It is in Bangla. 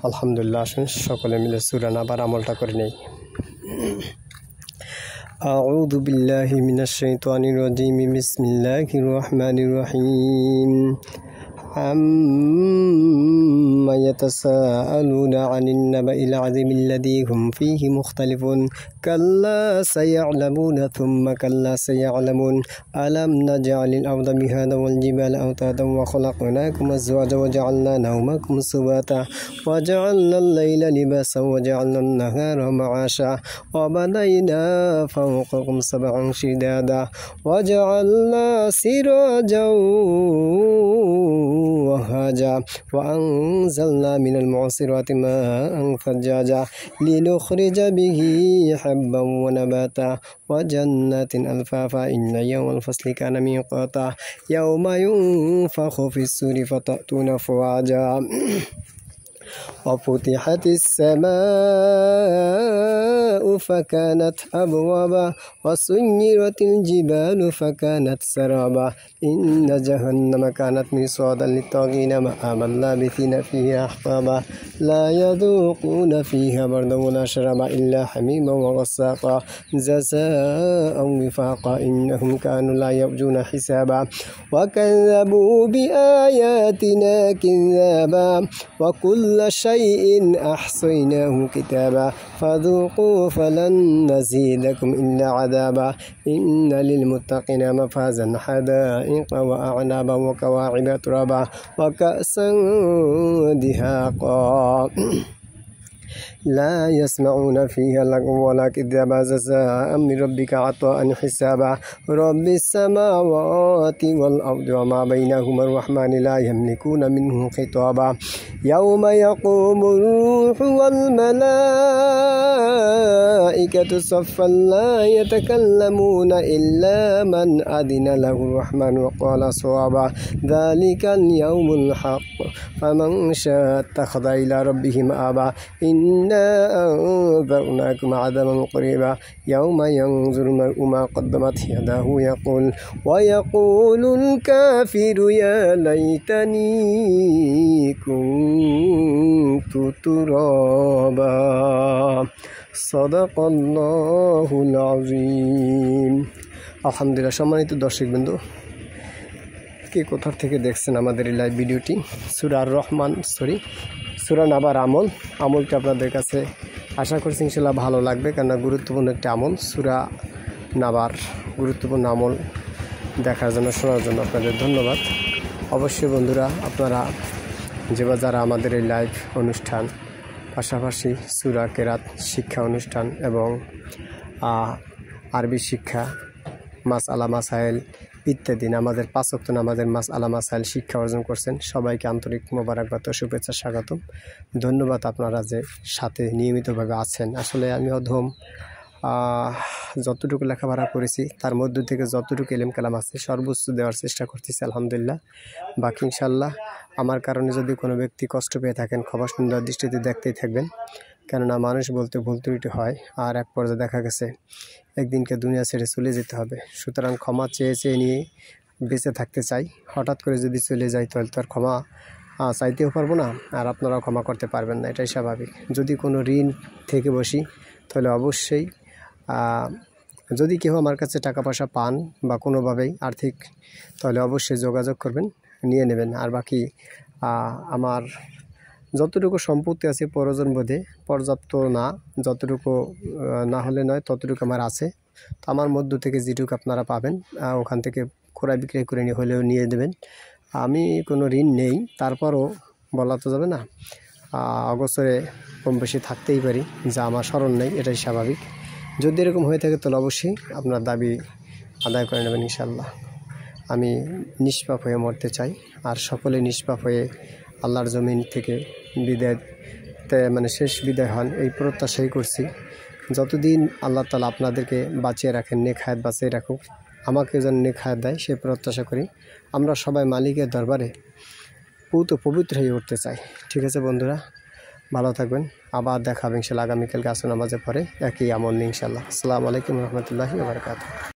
আলহামদুলিল্লাহ। আসুন সকলে মিলে সূরা নাবার আমলটা করে নেই। আউযু বিল্লাহি মিনাশ শাইতানির রাজিম। বিসমিল্লাহির রহমানির রহিম। عما يتساءلون عن النبأ العظيم الذي هم فيه مختلفون كلا سيعلمون ثم كلا سيعلمون ألم نجعل الأرض مهادا والجبال أوتادا وخلقناكم أزواجا وجعلنا نومكم سباتا وجعلنا الليل لباسا وجعلنا النهار معاشا وبنينا فوقكم سبعا شدادا وجعلنا سراجا وهاجا وأنزلنا من المعصرات ماء ثجاجا لنخرج به حبا ونباتا وجنات ألفافا إن يوم الفصل كان ميقاتا يوم ينفخ في السور فتأتون أفواجا وفتحت السماء فكانت أبوابا وسيرت الجبال فكانت سرابا إن جهنم كانت مرصادا للطاغين مآبا لابثين فيها أحقابا لا يذوقون فيها بردا ولا شرابا إلا حميما وغساقا جزاء وفاقا إنهم كانوا لا يرجون حسابا وكذبوا بآياتنا كذابا وكل شيء أحصيناه كتابا فذوقوا فلن نزيدكم إلا عذابا إن للمتقين مفازا حدائق وأعنابا وكواعب ترابا وكأسا دهاقا لا يسمعون فيها لغوا ولا كذابا جزاء من ربك عطاء حسابا رب السماوات والأرض وما بينهما الرحمن لا يملكون منه خطابا يوم يقوم الروح والملائكة صفا لا يتكلمون إلا من أذن له الرحمن وقال صوابا ذلك اليوم الحق فمن شاء اتخذ إلى ربه مآبا إنا أنذرناكم عذابا قريبا يوم ينظر المرء ما قدمت يداه ويقول الكافر يا ليتني كنت ترابا صدق الله العظيم। আলহামদুলিল্লাহ। সম্মানিত দর্শকবৃন্দ, কে কোথা থেকে দেখছেন আমাদের এই লাইভ ভিডিওটি? সূরা নাবার আমলটা আপনাদের কাছে আশা করছি ইনশাআল্লাহ ভালো লাগবে, কেননা গুরুত্বপূর্ণ একটি আমল। সূরা নাবার গুরুত্বপূর্ণ আমল দেখার জন্য, শোনার জন্য আপনাদের ধন্যবাদ। অবশ্যই বন্ধুরা, আপনারা যারা আমাদের এই লাইভ অনুষ্ঠান পাশাপাশি সূরা কেরাত শিক্ষা অনুষ্ঠান এবং আরবি শিক্ষা, মাসআলা মাসাইল ইত্যাদি আমাদের 5 ওয়াক্ত নামাজের মাসআলা মাসাইল শিক্ষা অর্জন করছেন, সবাইকে আন্তরিক মোবারকবাদ ও শুভেচ্ছা স্বাগতম। ধন্যবাদ আপনারা যে সাথে নিয়মিতভাবে আছেন। আসলে আমি অধম যতটুকু লেখাপড়া করেছি তার মধ্য থেকে যতটুকু ইলম কালাম আছে সর্বোচ্চ দেওয়ার চেষ্টা করতেছি আলহামদুলিল্লাহ। বাকি ইনশাআল্লাহ আমার কারণে যদি কোনো ব্যক্তি কষ্ট পেয়ে থাকেন, ক্ষমা সুন্দর দৃষ্টিতে দেখতেই থাকবেন, কেননা মানুষ বলতে ভুল ত্রুটি হয়, আর এক পর্যায়ে দেখা গেছে একদিনকে দুনিয়া ছেড়ে চলে যেতে হবে। সুতরাং ক্ষমা চেয়ে নিয়ে বেঁচে থাকতে চাই। হঠাৎ করে যদি চলে যাই তাহলে তো আর ক্ষমা চাইতেও পারবো না, আর আপনারাও ক্ষমা করতে পারবেন না, এটাই স্বাভাবিক। যদি কোনো ঋণ থেকে বসি তাহলে অবশ্যই যদি কেউ আমার কাছে টাকা পয়সা পান বা কোনোভাবেই আর্থিক, তাহলে অবশ্যই যোগাযোগ করবেন, নিয়ে নেবেন। আর বাকি আমার যতটুকু সম্পত্তি আছে প্রয়োজন বোধে পর্যাপ্ত না, যতটুকু না হলে নয় ততটুকু আমার আছে। তো আমার মধ্য থেকে যেটুকু আপনারা পাবেন ওখান থেকে ক্রয় বিক্রয় করে হলেও নিয়ে দেবেন। আমি কোনো ঋণ নেই, তারপরও বলা তো যাবে না, অগোচরে কম বেশি থাকতেই পারি, যা আমার স্মরণ নেই, এটাই স্বাভাবিক। যদি এরকম হয়ে থাকে তাহলে অবশ্যই আপনার দাবি আদায় করে নেবেন ইনশাআল্লাহ। আমি নিষ্পাপ হয়ে মরতে চাই, আর সকলে নিষ্পাপ হয়ে আল্লাহর জমিন থেকে শেষ বিদায় হন, এই প্রত্যাশাই করছি। যতদিন আল্লাহ তাআলা আপনাদেরকে বাঁচিয়ে রাখেন, নেক হায়াত বাঁচিয়ে রাখুক, আমাকে যেন নেক হায়াত দেয় সেই প্রত্যাশা করি। আমরা সবাই মালিকের দরবারে পবিত্র হয়ে উঠতে চাই। ঠিক আছে বন্ধুরা, ভালো থাকবেন। আবার দেখা হবে ইনশাআল্লাহ আগামীকালকে আসর নামাজের পরে একই আমল নিয়ে ইনশাআল্লাহ। আসসালামু আলাইকুম রহমতুল্লাহি ওয়া বারাকাতুহু।